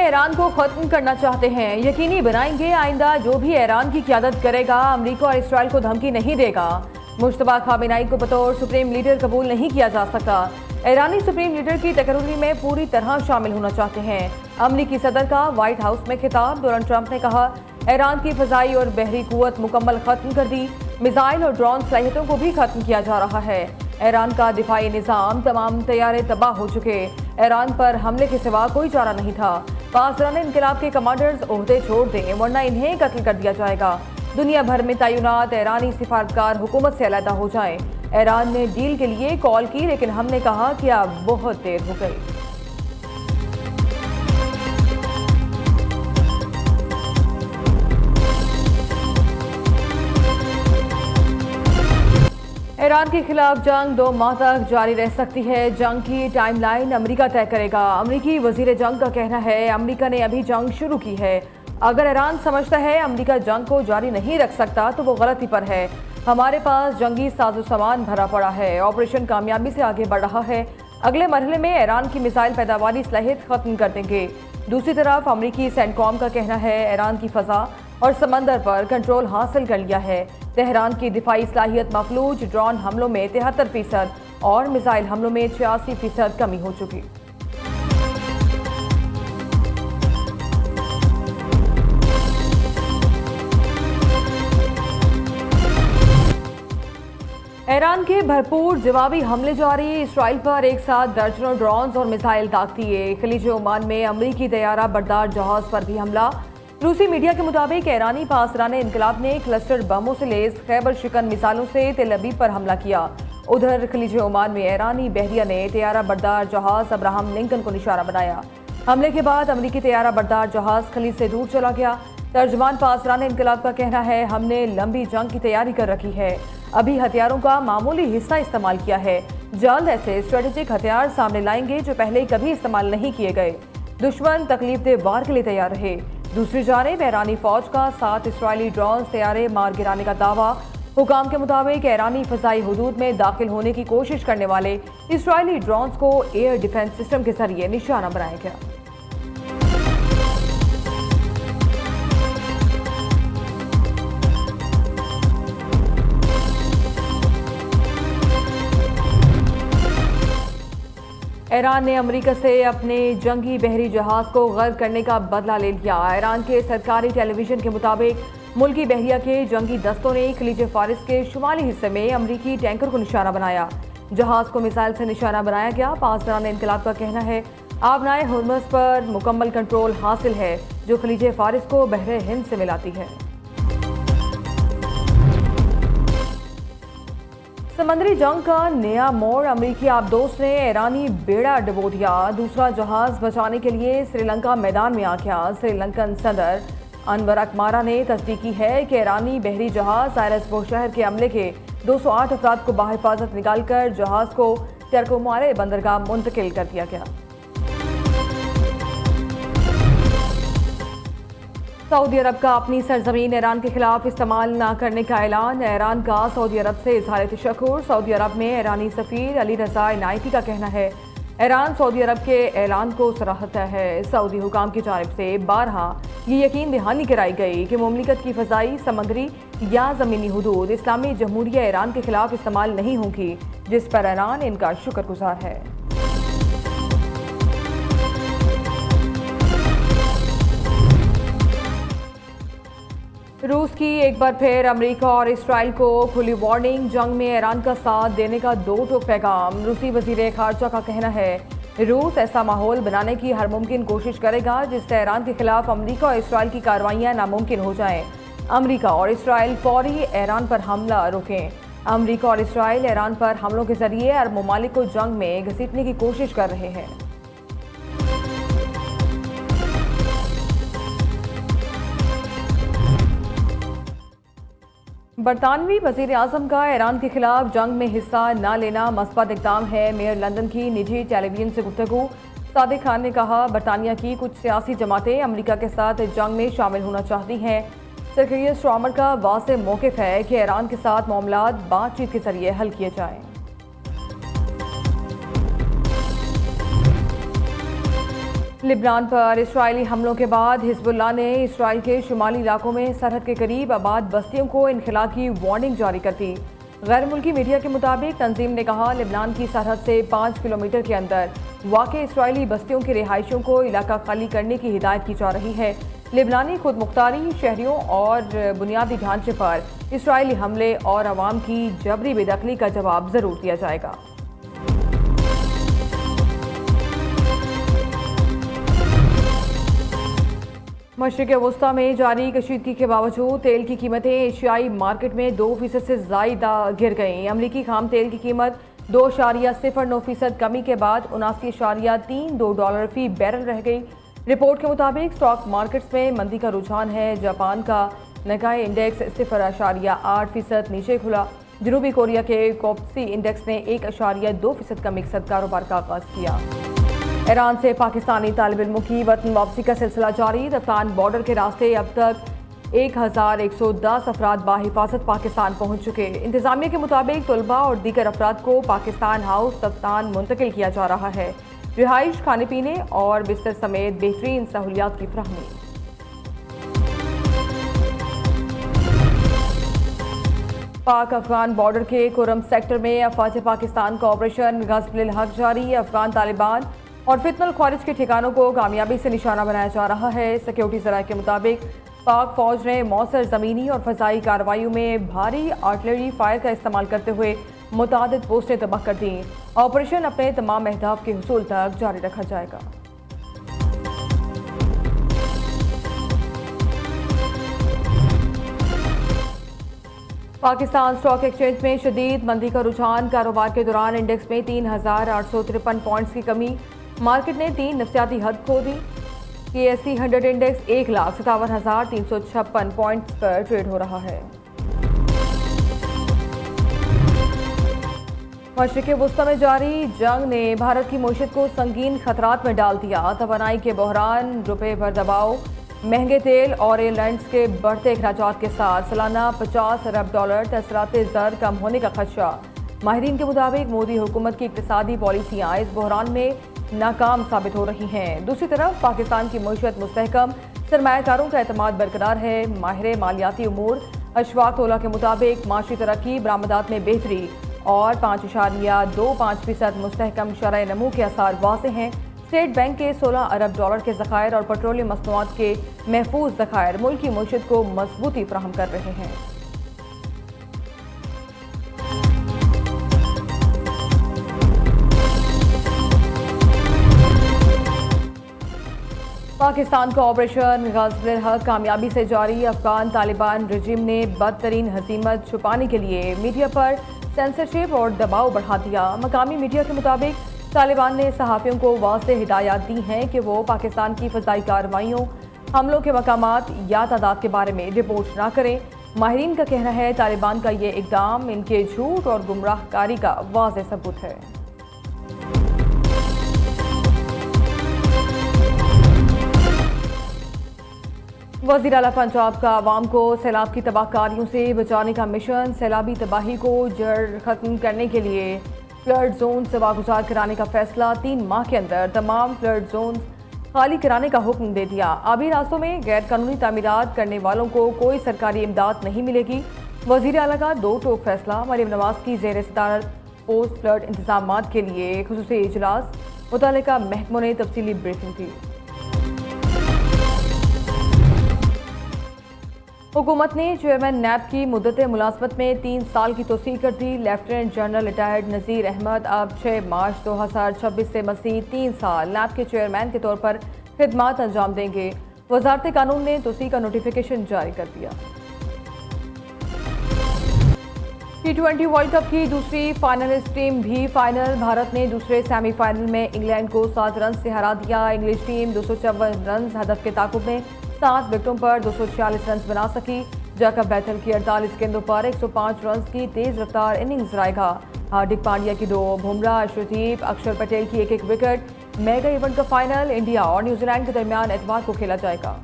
Iran को खत्म करना चाहते हैं, यकीनी बनाएंगे आइंदा जो भी ईरान की क़यादत करेगा अमेरिका और इसराइल को धमकी नहीं देगा। मुश्तबा खामेनेई को बतौर सुप्रीम लीडर कबूल नहीं किया जा सकता। ईरानी सुप्रीम लीडर की तकर्री में पूरी तरह शामिल होना चाहते हैं। अमरीकी सदर का व्हाइट हाउस में खिताब। डोनाल्ड ट्रंप ने कहा, ईरान की फ़ज़ाई और बहरी कुव्वत मुकम्मल खत्म कर दी, मिसाइल और ड्रोन सलाहियतों को भी खत्म किया जा रहा है। ईरान का दिफाई निज़ाम, तमाम तैयारे तबाह हो चुके। ईरान पर हमले के सिवा कोई चारा नहीं था। पासदाराने इनकलाब के कमांडर्स ओहदे छोड़ दें वरना इन्हें कत्ल कर दिया जाएगा। दुनिया भर में तैनात ईरानी सिफारतकार हुकूमत से अलहदा हो जाएं। ईरान ने डील के लिए कॉल की, लेकिन हमने कहा कि अब बहुत देर हो गई। ईरान के खिलाफ जंग 2 माह तक जारी रह सकती है। जंग की टाइमलाइन अमेरिका तय करेगा। अमेरिकी वजीर जंग का कहना है, अमेरिका ने अभी जंग शुरू की है। अगर ईरान समझता है अमेरिका जंग को जारी नहीं रख सकता तो वो गलती पर है। हमारे पास जंगी साजो सामान भरा पड़ा है। ऑपरेशन कामयाबी से आगे बढ़ रहा है। अगले मरहले में ईरान की मिसाइल पैदावारी सलाहियत खत्म कर देंगे। दूसरी तरफ अमेरिकी सेंटकॉम का कहना है, ईरान की फ़ज़ा और समंदर पर कंट्रोल हासिल कर लिया है। तेहरान की दिफाई सलाहियत मफलूज, ड्रोन हमलों में 73% और मिसाइल हमलों में 86% कमी हो चुकी। ईरान के भरपूर जवाबी हमले जारी। इसराइल पर एक साथ दर्जनों ड्रोन्स और मिसाइल दाग दिए। खलीज ओमान में अमरीकी तैयारा बरदार जहाज पर भी हमला। रूसी मीडिया के मुताबिक ईरानी पासदाराने इनकलाब ने क्लस्टर बमों से लैस खैबर शिकन मिसाइलों से तेल अवीव पर हमला किया। उधर खलीज ओमान में ईरानी बहरिया ने तैयारा बरदार जहाज अब्राहम लिंकन को निशाना बनाया। हमले के बाद अमरीकी तैयारा बरदार जहाज खलीज से दूर चला गया। तर्जमान पासदाराने इनकलाब का कहना है, हमने लंबी जंग की तैयारी कर रखी है, अभी हथियारों का मामूली हिस्सा इस्तेमाल किया है। जल्द ऐसे स्ट्रेटेजिक हथियार सामने लाएंगे जो पहले कभी इस्तेमाल नहीं किए गए। दुश्मन तकलीफ दे वार के लिए तैयार रहे। दूसरी जानिब ईरानी फौज का 7 इसराइली ड्रोन तैयारे मार गिराने का दावा। हुकाम के मुताबिक ईरानी फ़ज़ाई हुदूद में दाखिल होने की कोशिश करने वाले इसराइली ड्रोन्स को एयर डिफेंस सिस्टम के जरिए निशाना बनाया गया। ईरान ने अमेरिका से अपने जंगी बहरी जहाज को गर्क करने का बदला ले लिया। ईरान के सरकारी टेलीविजन के मुताबिक मुल्की बहरिया के जंगी दस्तों ने खलीज फारिस के शुमाली हिस्से में अमेरिकी टैंकर को निशाना बनाया। जहाज को मिसाइल से निशाना बनाया गया। पासदाराने इनकलाब का कहना है, आबनाए हुर्मुज़ पर मुकम्मल कंट्रोल हासिल है, जो खलीज फारिस को बहरे हिंद से मिलाती है। समंदरी जंग का नया मोड़। अमेरिकी आबदोश ने ईरानी बेड़ा डुबो दिया। दूसरा जहाज बचाने के लिए श्रीलंका मैदान में आ गया। श्रीलंकन सदर अनवर अकमारा ने तस्दीक की है कि ईरानी बहरी जहाज साइरसबो शहर के अमले के 208 अफराद को बाहिफाजत निकालकर जहाज को टर्कोमारे बंदरगाह मुंतकिल कर दिया गया। सऊदी अरब का अपनी सरजमीन ईरान के खिलाफ इस्तेमाल न करने का ऐलान। ईरान का सऊदी अरब से इज़हार तशक्कुर। सऊदी अरब में ईरानी सफ़ीर अली रज़ा इनायती का कहना है, ईरान सऊदी अरब के ऐलान को सराहता है। सऊदी हुकाम की जानिब से बारहा ये यकीन दहानी कराई गई कि मुमलिकत की फ़ज़ाई, समंदरी या ज़मीनी हुदूद इस्लामी जमहूरिया ईरान के खिलाफ इस्तेमाल नहीं होंगी, जिस पर ईरान इनका शुक्रगुजार है। रूस की एक बार फिर अमेरिका और इसराइल को खुली वार्निंग। जंग में ईरान का साथ देने का दो टोक पैगाम। रूसी वजीर खारजा का कहना है, रूस ऐसा माहौल बनाने की हर मुमकिन कोशिश करेगा जिससे ईरान के खिलाफ अमेरिका और इसराइल की कार्रवाइयां नामुमकिन हो जाएं। अमेरिका और इसराइल फौरी ईरान पर हमला रोकें। अमेरिका और इसराइल ईरान पर हमलों के जरिए अरब ममालिक को जंग में घसीटने की कोशिश कर रहे हैं। बरतानवी वजीर आजम का ईरान के खिलाफ जंग में हिस्सा न लेना मस्बत इक़दाम है। मेयर लंदन की निजी टेलीविजन से गुफ्तगू। सादिक खान ने कहा, बरतानिया की कुछ सियासी जमातें अमेरिका के साथ जंग में शामिल होना चाहती हैं। सेक्रेटरी स्टॉर्मर का वाज़ेह मौक़िफ़ है कि ईरान के साथ मामलात बातचीत के जरिए हल किए जाएं। लिबनान पर इस्राइली हमलों के बाद हिजबुल्लाह ने इसराइल के शुमाली इलाकों में सरहद के करीब आबाद बस्तियों को इनखला की वार्निंग जारी कर दी। गैर मुल्की मीडिया के मुताबिक तंजीम ने कहा, लिबनान की सरहद से 5 किलोमीटर के अंदर वाक़ई इसराइली बस्तियों के रिहायशियों को इलाका खाली करने की हिदायत की जा रही है। लिबनानी खुद मुख्तारी, शहरियों और बुनियादी ढांचे पर इसराइली हमले और अवाम की जबरी बेदखली का जवाब जरूर दिया जाएगा। मशरिक़ वस्ता में जारी कशीदगी के बावजूद तेल की कीमतें एशियाई मार्केट में 2% से ज़ायदा गिर गईं। अमरीकी खाम तेल की कीमत 2.09% कमी के बाद $79.32 फी बैरल रह गई। रिपोर्ट के मुताबिक स्टॉक मार्केट्स में मंदी का रुझान है। जापान का निकाई इंडेक्स 0.8% नीचे खुला। जनूबी कोरिया के कोप्सी इंडेक्स ने 1.2% कमी के साथ कारोबार का आगाज किया। ईरान से पाकिस्तानी तालिब इल्मों की वतन वापसी का सिलसिला जारी। अफगान बॉर्डर के रास्ते अब तक 1110 अफराद बाहिफाजत पाकिस्तान पहुंच चुके। इंतजामिया के मुताबिक तलबा और दीगर अफराद को पाकिस्तान हाउस तफ्तान मुंतकिल किया जा रहा है। रिहाइश, खाने पीने और बिस्तर समेत बेहतरीन सहूलियात की फराहमी। पाक अफगान बॉर्डर के कुरम सेक्टर में अफवाज पाकिस्तान का ऑपरेशन गज़्ब-उल हक जारी। अफगान तालिबान और फितनल ख्वारिज के ठिकानों को कामयाबी से निशाना बनाया जा रहा है। सिक्योरिटी ज़राए के मुताबिक पाक फौज ने मौसर ज़मीनी और फ़ज़ाई कार्रवाइयों में भारी आर्टिलरी फायर का इस्तेमाल करते हुए मुतादिद पोस्टें तबाह कर दी। ऑपरेशन अपने तमाम अहदाफ के हुसूल तक जारी रखा जाएगा। पाकिस्तान स्टॉक एक्सचेंज में शदीद मंदी का रुझान। कारोबार के दौरान इंडेक्स में 3,853 पॉइंट्स की कमी। मार्केट ने 3 नफ्सियाती हद खो दी। KSE 100 इंडेक्स 1,57,356 पॉइंट्स पर ट्रेड हो रहा है। मशरिक़ वस्ता में जारी जंग ने भारत की मईशत को संगीन खतरात में डाल दिया। तवानाई के बहरान, रुपये पर दबाव, महंगे तेल और एयरलाइंस के बढ़ते अखराजात के साथ सालाना $50 अरब तसरात ज़र कम होने का खदशा। माहिरीन के मुताबिक मोदी हुकूमत की इक़्तिसादी पॉलिसियाँ इस बहरान में नाकाम साबित हो रही हैं। दूसरी तरफ पाकिस्तान की मईशत मुस्तहकम, सरमायाकारों का एतमाद बरकरार है। माहिर मालियाती उमूर अशफाक तोला के मुताबिक माशी तरक्की, बरामदात में बेहतरी और 5.25% मुस्तहकम शरह नमू के आसार वाज़ेह हैं। स्टेट बैंक के $16 अरब के ज़खायर और पेट्रोलियम मसनूआत के महफूज ज़खायर मुल्क की मईशत को मजबूती फराहम कर रहे हैं। पाकिस्तान का ऑपरेशन गज़्ब-उल हक कामयाबी से जारी। अफगान तालिबान रजीम ने बदतरीन हज़ीमत छुपाने के लिए मीडिया पर सेंसरशिप और दबाव बढ़ा दिया। मकामी मीडिया के मुताबिक तालिबान ने सहाफ़ियों को वाज़ेह हिदायत दी हैं कि वो पाकिस्तान की फ़ज़ाई कार्रवाइयों, हमलों के मकामात या तादाद के बारे में रिपोर्ट ना करें। माहिरीन का कहना है तालिबान का ये इक़दाम इनके झूठ और गुमराहकारी का वाज़ेह सबूत है। वज़ीर आला पंजाब का आवाम को सैलाब की तबाहकारियों से बचाने का मिशन। सैलाबी तबाही को जड़ खत्म करने के लिए फ्लड जोन वागुजार कराने का फैसला। 3 माह के अंदर तमाम फ्लड जोन खाली कराने का हुक्म दे दिया। आबी रास्तों में गैर कानूनी तामीरात करने वालों को कोई सरकारी इमदाद नहीं मिलेगी। वज़ीर आला का 2 टोक फैसला। मरियम नवाज की ज़ेर सदारत पोस्ट फ्लड इंतजामात के लिए खुसूसी इजलास। मुतल्लिका महकमों ने तफसीली ब्रीफिंग दी। हुकूमत ने चेयरमैन नैब की मुद्दत मुलाजमत में 3 साल की तोसी कर दी। लेफ्टिनेंट जनरल रिटायर्ड नज़ीर अहमद अब 6 मार्च 2026 से मज़ीद 3 साल नैब के चेयरमैन के तौर पर खिदमात अंजाम देंगे। वज़ारत कानून ने तोसी का नोटिफिकेशन जारी कर दिया। T20 वर्ल्ड कप की दूसरी फाइनलिस्ट टीम भी फाइनल। भारत ने दूसरे सेमीफाइनल में इंग्लैंड को 7 रन से हरा दिया। इंग्लिश टीम 254 रन हदफ के ताकुब में 7 विकेटों पर 246 रन बना सकी। जैकब बैथल की 48 गेंदों पर 105 रन की तेज रफ्तार इनिंग्स रायगा। हार्दिक पांड्या की 2, बुमराह, अर्शदीप, अक्षर पटेल की 1-1 विकेट। मेगा इवेंट का फाइनल इंडिया और न्यूजीलैंड के दरमियान एतवार को खेला जाएगा।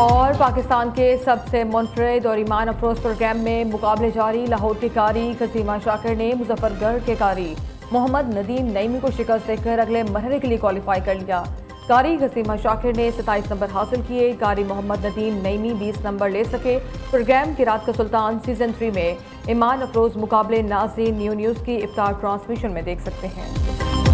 और पाकिस्तान के सबसे मुनफरिद और ईमान अफरोज प्रोग्राम में मुकाबले जारी। लाहौर के कारी खसीमा शाकिर ने मुजफ्फरगढ़ के कारी मोहम्मद नदीम नईमी को शिकस्त देकर अगले मरहले के लिए क्वालिफाई कर लिया। कारी गसीमा शाकिर ने 27 नंबर हासिल किए। कारी मोहम्मद नदीम नईमी 20 नंबर ले सके। प्रोग्राम की रात का सुल्तान सीजन 3 में ईमान अफरोज मुकाबले नाज़रीन न्यू न्यूज़ की इफ्तार ट्रांसमिशन में देख सकते हैं।